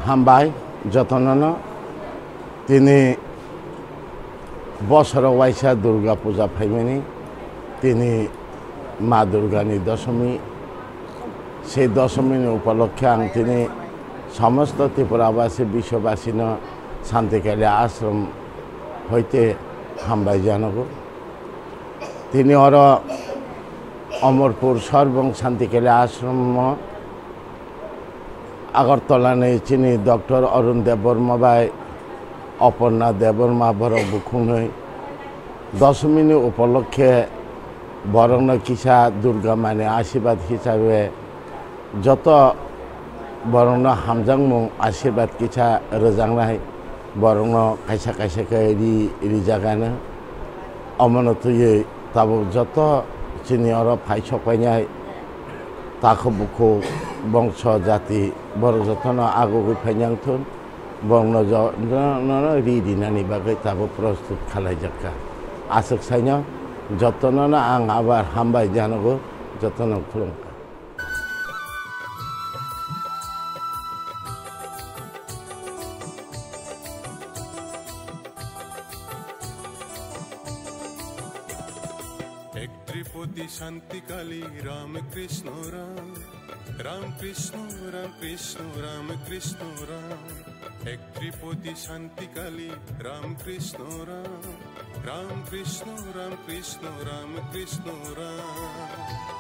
हामबाय जतन तिनी बसर वाइसा दुर्गा पूजा फैमिनी तिनी मा दुर्गानी दशमी से दशमी उपलक्षे आं तिनी समस्त त्रिपुरावासी विश्ववासी शांतिकाली आश्रम हईते हामबाय जानागो तिनी और अमरपुर सर्वं शांतिकाली आश्रम আগরতলা নেই চিনি ডক্টর অরুণ দেববর্মা বাই অপর্ণা দেববর্মা বড় বুকুনই দশমিনী উপলক্ষে বরং কিসা দুর্গা মানে আশীর্বাদ হিসাবে যত বরং হামজাংমু আশীর্বাদ কিসা রোজাংনাই বরং কাইসা কাইসাকে রিজাগানো অমনতयै তাবো যত চিনি অর ফাই সকাইনাই ताखो बुखो बंश जाति बर जतन आगो फैनांथुन बंग रिदि नानी बागै ताबो प्रस्तुत खालायजाका आसक साइना जतन आं आबार हामबाय जानांगौ जतन खुलुमका त्रिपुटी शांति काली राम कृष्ण राम राम कृष्ण राम कृष्ण राम कृष्ण राम एक त्रिपुटी शांति काली राम कृष्ण राम राम कृष्ण राम कृष्ण राम कृष्ण राम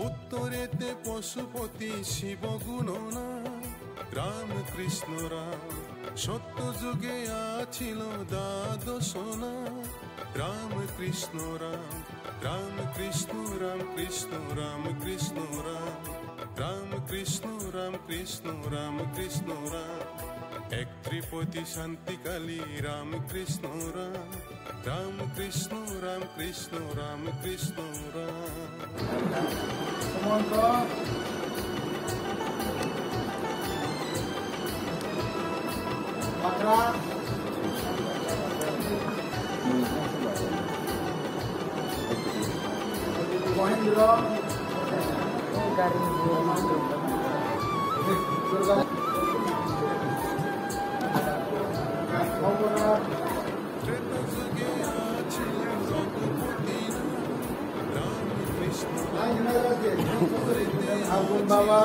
उत्तरेते पशुपति शिव गुणना राम कृष्ण राम सत्य जुगे आछिल द्वादशना राम कृष्ण राम राम कृष्ण राम कृष्ण राम कृष्ण राम राम कृष्ण राम कृष्ण राम कृष्ण राम एक त्रिपुटी शांति काली राम कृष्ण राम राम कृष्ण राम कृष्ण राम कृष्ण राम बाबा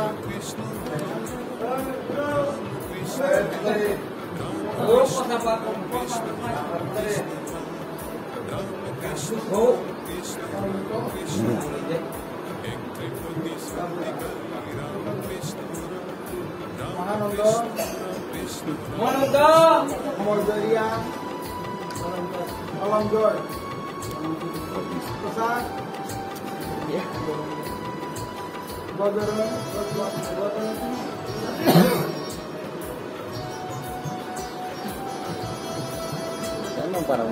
para